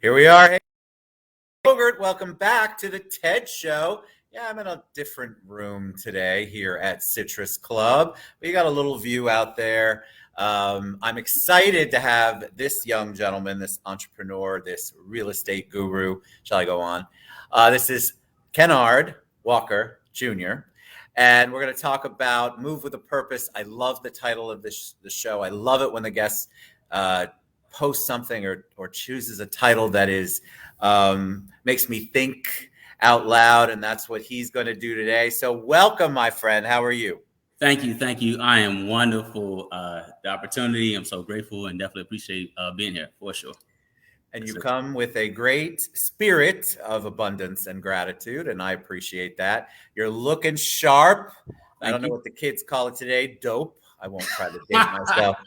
Here we are. Hey, Bogert, welcome back to the TED Show. Yeah, I'm in a different room today here at Citrus Club. We got a little view out there. I'm excited to have this young gentleman, this entrepreneur, this real estate guru. Shall I go on? This is Kenard Walker Jr. And we're going to talk about Move with a Purpose. I love the title of the show. I love it when the guests post something or chooses a title that is makes me think out loud, and that's what he's going to do today. So welcome, my friend. How are you? Thank you. I am wonderful. The opportunity, I'm so grateful and definitely appreciate being here for sure. And you come with a great spirit of abundance and gratitude, and I appreciate that. You're looking sharp. I don't know what the kids call it today, dope. I won't try to date myself.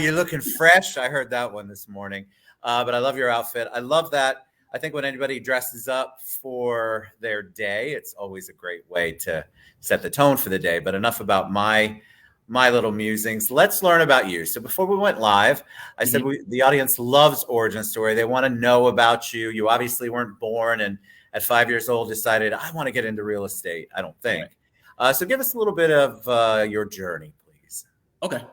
You're looking fresh. I heard that one this morning. But I love your outfit. I love that. I think when anybody dresses up for their day, it's always a great way to set the tone for the day. But enough about my little musings. Let's learn about you. So before we went live, I said the audience loves origin story. They want to know about you. You obviously weren't born and at 5 years old decided, I want to get into real estate, I don't think. So give us a little bit of your journey, please. Okay.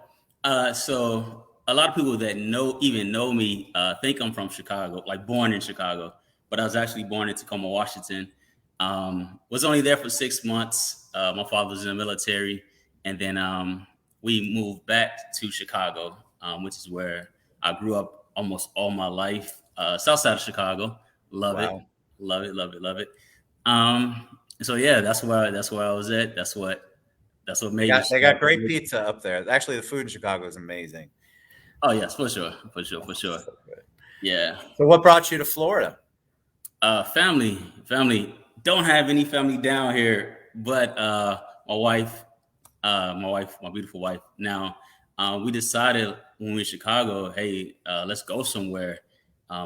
So a lot of people that know me think I'm from Chicago, like born in Chicago, but I was actually born in Tacoma, Washington. Was only there for 6 months. My father was in the military, and then we moved back to Chicago, which is where I grew up almost all my life. South side of Chicago, love it. So yeah, that's where I was at. That's what made me. They got great pizza up there. Actually, the food in Chicago is amazing. Oh yes, for sure. Yeah. So what brought you to Florida? Family. Don't have any family down here, but my beautiful wife. Now, we decided when we were in Chicago, hey, let's go somewhere,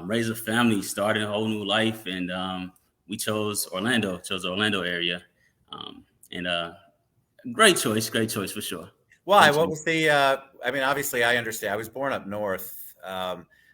raise a family, start a whole new life, and we chose Orlando. The Orlando area, and great choice for sure. Why? What was the? I mean, obviously, I understand. I was born up north,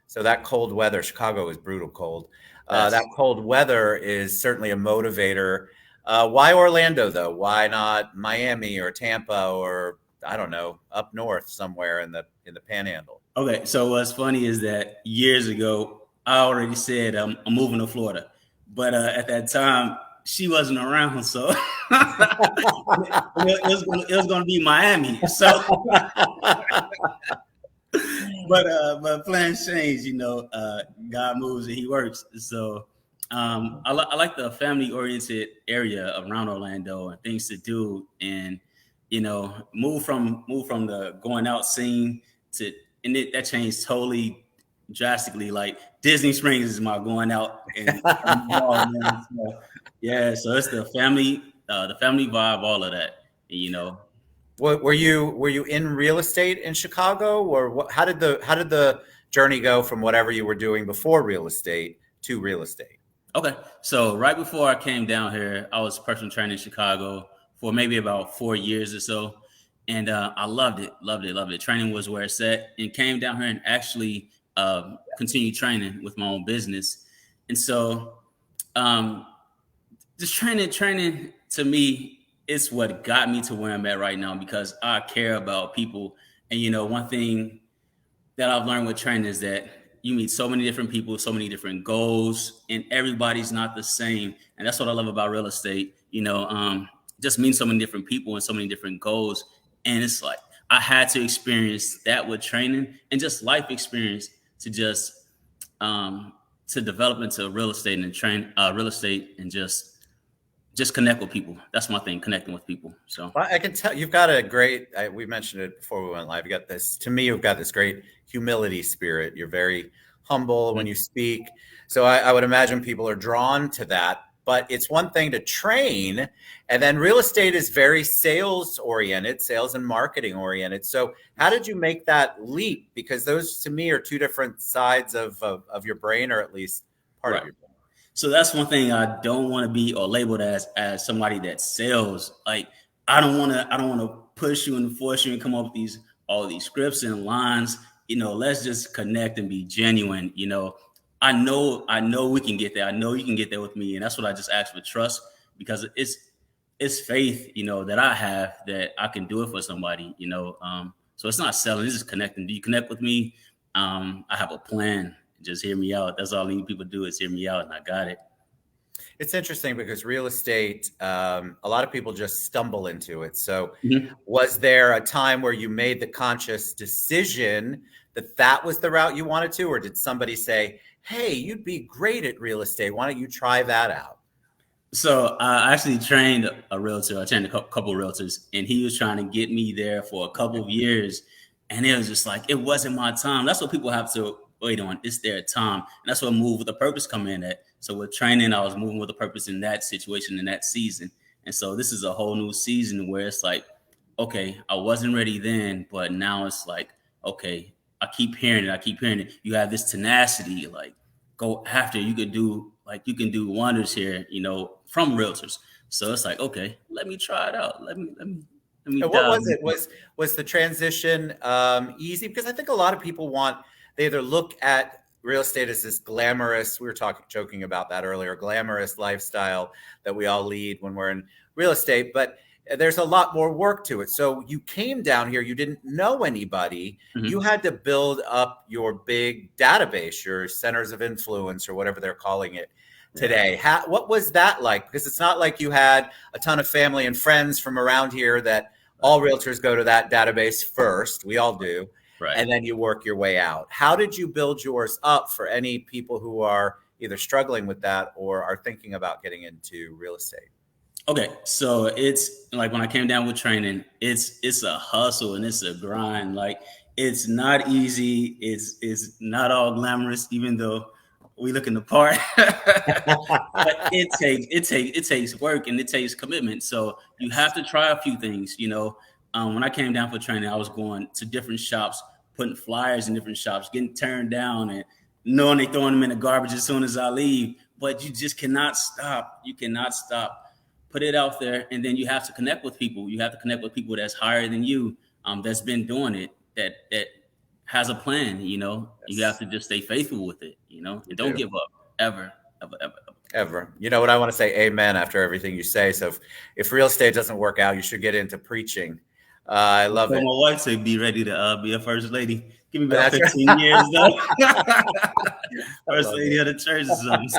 so that cold weather. Chicago is brutal cold. That cold weather is certainly a motivator. Why Orlando, though? Why not Miami or Tampa or I don't know, up north somewhere in the Panhandle? Okay, so what's funny is that years ago, I already said I'm moving to Florida, but at that time she wasn't around, so it was going to be Miami. So, but plans change, God moves and He works. So I like the family-oriented area around Orlando and things to do, and move from the going out scene to, and that changed totally drastically. Like Disney Springs is my going out and so it's the family vibe, all of that, What were you in real estate in Chicago, or what? How did the journey go from whatever you were doing before real estate to real estate? Okay, so right before I came down here, I was personal training in Chicago for maybe about 4 years or so, and I loved it. Training was where it's at, and came down here and actually continued training with my own business, and so just training to me is what got me to where I'm at right now, because I care about people. And one thing that I've learned with training is that you meet so many different people, so many different goals, and everybody's not the same. And that's what I love about real estate. Just meeting so many different people and so many different goals. And it's like I had to experience that with training and just life experience to just to develop into real estate and train real estate and just connect with people. That's my thing, connecting with people. So I can tell you've got a great, we mentioned it before we went live. You've got this great humility spirit. You're very humble when you speak. So I would imagine people are drawn to that, but it's one thing to train. And then real estate is very sales oriented, sales and marketing oriented. So how did you make that leap? Because those to me are two different sides of your brain, or at least part of your brain. So that's one thing I don't want to be or labeled as somebody that sells. Like I don't want to push you and force you and come up with all these scripts and lines. Let's just connect and be genuine. I know we can get there. I know you can get there with me. And that's what I just ask for, trust, because it's faith, that I have that I can do it for somebody, so it's not selling, it's just connecting. Do you connect with me? I have a plan. Just hear me out. That's all I need people to do is hear me out, and I got it. It's interesting because real estate, a lot of people just stumble into it. So was there a time where you made the conscious decision that was the route you wanted to, or did somebody say, hey, you'd be great at real estate, why don't you try that out? So I actually trained a realtor. I trained a couple of realtors, and he was trying to get me there for a couple of years. And it was just like, it wasn't my time. That's what people have to wait on. It's their time. And that's what Move with a Purpose come in at. So with training, I was moving with a purpose in that situation, in that season. And so this is a whole new season where it's like, okay, I wasn't ready then, but now it's like, okay, I keep hearing it. You have this tenacity, like, go after it. You can do wonders here, from realtors. So it's like, okay, let me try it out. Let me. And what was it? Was the transition easy? Because I think a lot of people they either look at real estate as this glamorous, we were joking about that earlier, glamorous lifestyle that we all lead when we're in real estate, but there's a lot more work to it. So you came down here, you didn't know anybody. You had to build up your big database, your centers of influence, or whatever they're calling it today. What was that like? Because it's not like you had a ton of family and friends from around here that all realtors go to that database first. We all do. Right. And then you work your way out. How did you build yours up for any people who are either struggling with that or are thinking about getting into real estate? Okay, so it's like when I came down with training, it's a hustle and it's a grind. Like, it's not easy. It's not all glamorous, even though we look in the part. But it takes work and it takes commitment. So you have to try a few things. When I came down for training, I was going to different shops, putting flyers in different shops, getting turned down, and knowing they throwing them in the garbage as soon as I leave. But you just cannot stop. You cannot stop. Put it out there, and then you have to connect with people. You have to connect with people that's higher than you, that's been doing it, that has a plan. You have to just stay faithful with it. And don't give up ever. You know what, I want to say amen after everything you say. So if real estate doesn't work out, you should get into preaching. I love it. My wife said, be ready to be a first lady. Give me about 15 years though. First lady of the church or something.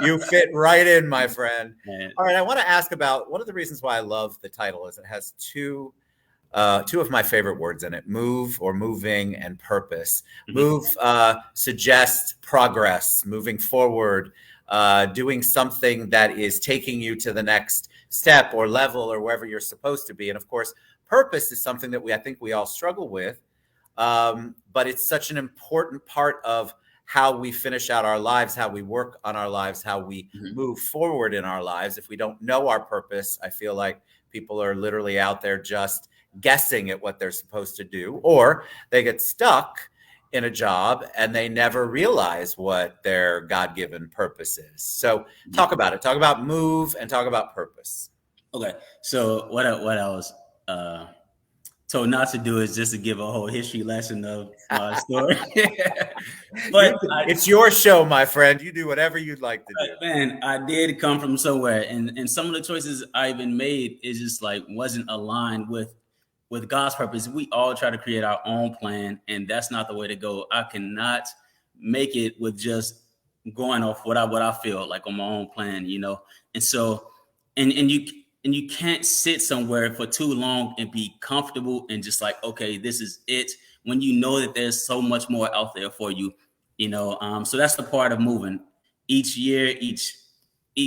You fit right in, my friend. Man. All right, I want to ask about one of the reasons why I love the title is it has two of my favorite words in it: move, or moving, and purpose. Move suggests progress, moving forward, doing something that is taking you to the next step or level or wherever you're supposed to be. And of course, purpose is something that I think we all struggle with, but it's such an important part of how we finish out our lives, how we work on our lives, how we move forward in our lives. If we don't know our purpose, I feel like people are literally out there just guessing at what they're supposed to do, or they get stuck in a job and they never realize what their God-given purpose is. So talk about it. Talk about move and talk about purpose. Okay. So what I was told not to do is just to give a whole history lesson of my story. But it's your show, my friend. You do whatever you'd like to do. Man, I did come from somewhere, and some of the choices I even made is just like wasn't aligned with God's purpose. We all try to create our own plan, and that's not the way to go. I cannot make it with just going off what I feel like on my own plan, And so, and you can't sit somewhere for too long and be comfortable and just like, okay, this is it, when you know that there's so much more out there for you, So that's the part of moving. Each year, each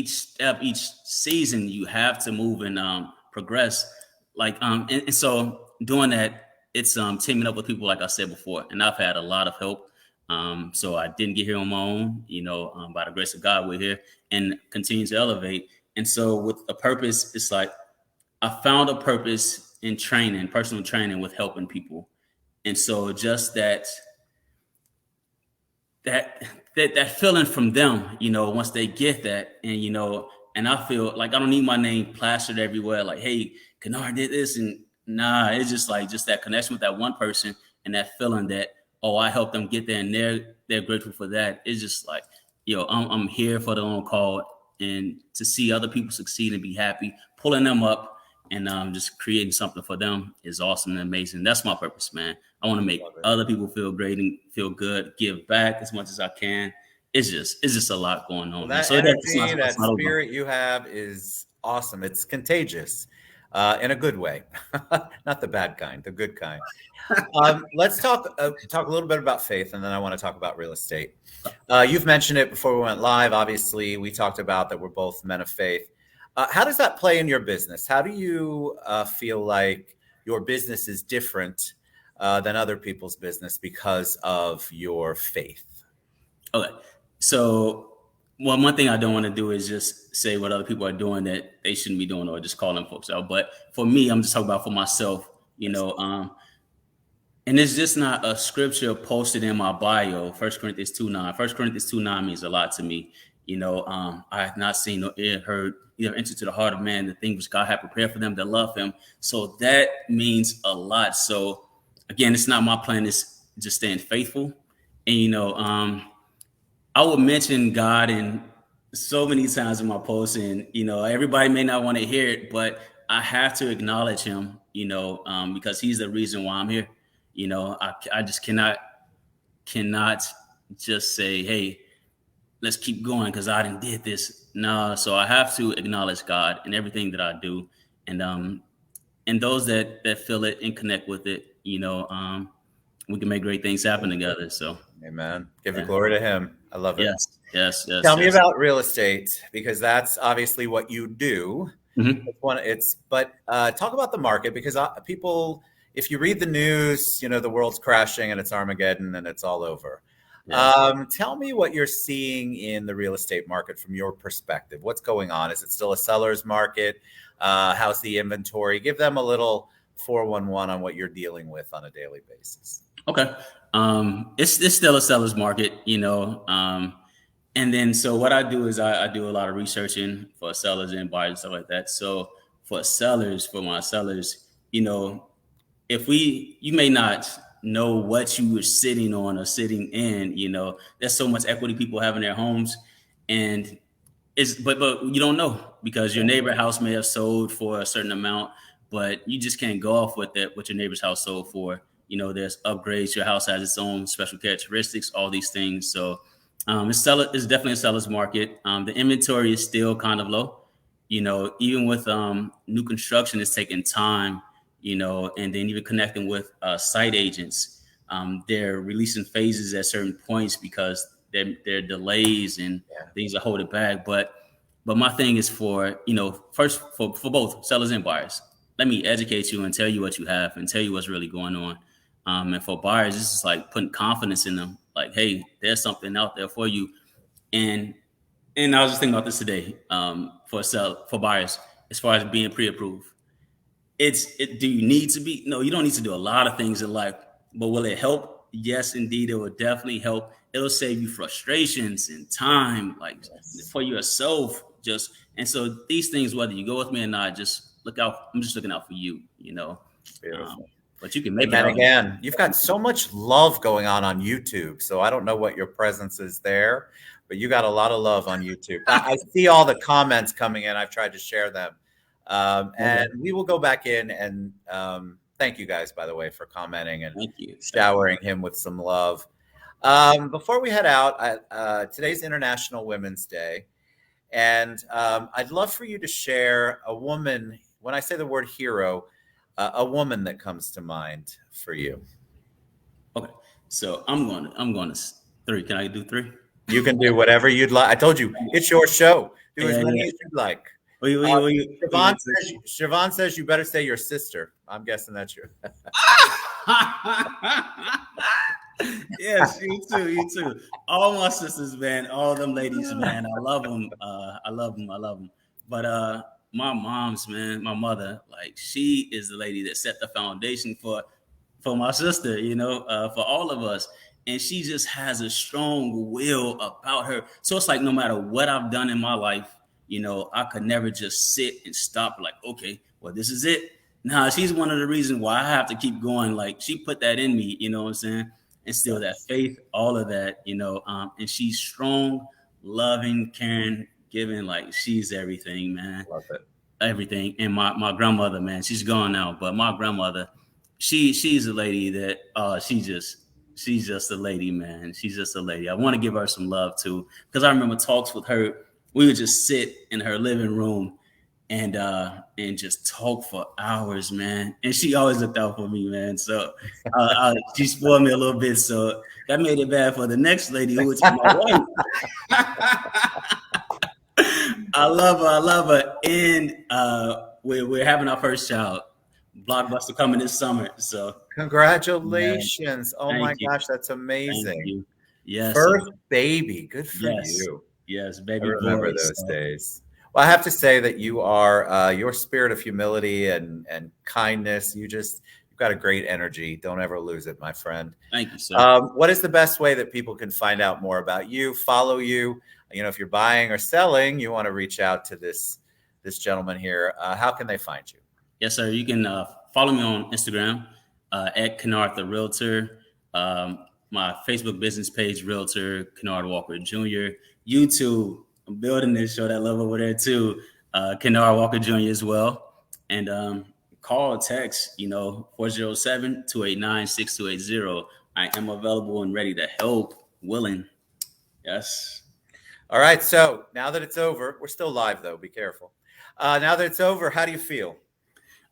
step, each season, you have to move and progress. Like, and so doing that, it's teaming up with people, like I said before, and I've had a lot of help. So I didn't get here on my own, by the grace of God, we're here and continue to elevate. And so with a purpose, it's like I found a purpose in training, personal training, with helping people. And so just that feeling from them, once they get that, and I feel like I don't need my name plastered everywhere. Like, hey, Kenard did this, and it's just like that connection with that one person and that feeling that, oh, I helped them get there, and they're grateful for that. It's just like, I'm here for the long call, and to see other people succeed and be happy, pulling them up and just creating something for them is awesome and amazing. That's my purpose, man. I want to make other people feel great and feel good, give back as much as I can. It's just a lot going on. Well, that energy, that spirit you have is awesome. It's contagious in a good way, not the bad kind, the good kind. Let's talk a little bit about faith, and then I want to talk about real estate. You've mentioned it before we went live. Obviously, we talked about that we're both men of faith. How does that play in your business? How do you feel like your business is different than other people's business because of your faith? Okay. So, one thing I don't want to do is just say what other people are doing that they shouldn't be doing, or just call them folks out. But for me, I'm just talking about for myself, and it's just not a scripture posted in my bio, 1 Corinthians 2:9. 1 Corinthians 2:9 means a lot to me. I have not seen nor ear heard, either entered to the heart of man, the things which God had prepared for them that love him. So that means a lot. So again, it's not my plan, it's just staying faithful. And, I would mention God in so many times in my posts, and, everybody may not want to hear it, but I have to acknowledge him, because he's the reason why I'm here. I just cannot just say, hey, let's keep going because I did this. No, so I have to acknowledge God in everything that I do. And those that feel it and connect with it, we can make great things happen together. So amen. Give the glory to him. I love it. Yes. Tell me about real estate, because that's obviously what you do. Mm-hmm. But talk about the market, because people, if you read the news, the world's crashing and it's Armageddon and it's all over. Yeah. Tell me what you're seeing in the real estate market from your perspective. What's going on? Is it still a seller's market? How's the inventory? Give them a little 411 on what you're dealing with on a daily basis. Okay. It's still a seller's market, and then so what I do is I do a lot of researching for sellers and buyers and stuff like that. So for my sellers, if you may not know what you were sitting on or sitting in, there's so much equity people have in their homes, and but you don't know, because your neighbor house may have sold for a certain amount, but you just can't go off with what your neighbor's house sold for. There's upgrades. Your house has its own special characteristics, all these things. So it's definitely a seller's market. The inventory is still kind of low. Even with new construction, it's taking time, and then even connecting with site agents. They're releasing phases at certain points because there are delays and things are holding back. But my thing is first for both sellers and buyers, let me educate you and tell you what you have and tell you what's really going on. And for buyers, it's just like putting confidence in them. Like, hey, there's something out there for you. And I was just thinking about this today for buyers, as far as being pre-approved. Do you need to be? No, you don't need to do a lot of things in life, but will it help? Yes, indeed, it will definitely help. It'll save you frustrations and time, for yourself. And so these things, whether you go with me or not, just look out. I'm just looking out for you, Beautiful. But you can make it. And again, you've got so much love going on YouTube. So I don't know what your presence is there, but you got a lot of love on YouTube. I see all the comments coming in. I've tried to share them. And we will go back in and thank you guys, by the way, for commenting and showering him with some love. Before we head out, today's International Women's Day. And I'd love for you to share a woman. When I say the word hero, a woman that comes to mind for you. Okay, so I'm going to 3. Can I do 3? You can do whatever you'd like. I told you, it's your show. Do as many as you'd like. Siobhan says you better say your sister. I'm guessing that's your. Yes, you too. All my sisters, man. All them ladies, man. I love them. I love them. But my mom's, man, my mother, she is the lady that set the foundation for my sister, for all of us. And she just has a strong will about her. So it's like, no matter what I've done in my life, I could never just sit and stop okay, well, this is it. Nah, she's one of the reasons why I have to keep going. She put that in me, you know what I'm saying? instill that faith, all of that, and she's strong, loving, caring, giving, like she's everything, man. Love it. Everything. And my grandmother, man, she's gone now, but my grandmother, she's a lady that she's just a lady, man. She's just a lady. I want to give her some love too, because I remember talks with her. We would just sit in her living room and just talk for hours, man. And she always looked out for me, man. So she spoiled me a little bit. So that made it bad for the next lady, who was my wife. I love her. And we're having our first child. Blockbuster coming this summer. So congratulations. Man. Oh Thank my you. gosh, that's amazing. Thank you. Yes. First baby. Good for you. Yes, baby. I remember those days. Well, I have to say that you are your spirit of humility and kindness. You've got a great energy. Don't ever lose it, my friend. Thank you, sir. What is the best way that people can find out more about you, follow you? If you're buying or selling, you want to reach out to this gentleman here. How can they find you? Yes, sir. You can follow me on Instagram at Kenard the Realtor. My Facebook business page, Realtor, Kenard Walker Jr. YouTube, I'm building this, show that love over there too. Kenard Walker Jr. as well. And call, text, 407-289-6280. I am available and ready to help, willing. Yes. All right. So now that it's over, we're still live though. Be careful. Now that it's over, how do you feel?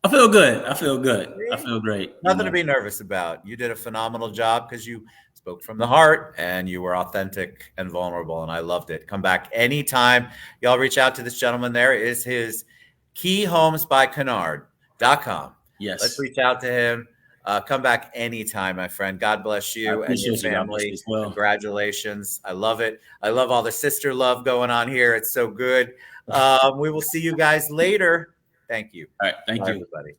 I feel good. I feel good. I feel great. Nothing to be nervous about. You did a phenomenal job because you spoke from the heart and you were authentic and vulnerable, and I loved it. Come back anytime. Y'all reach out to this gentleman. There is his keymhomesbykenard.com. Yes. Let's reach out to him. Come back anytime, my friend. God bless you and your family. Well. Congratulations. I love it. I love all the sister love going on here. It's so good. We will see you guys later. Thank you. All right. Thank you. Everybody.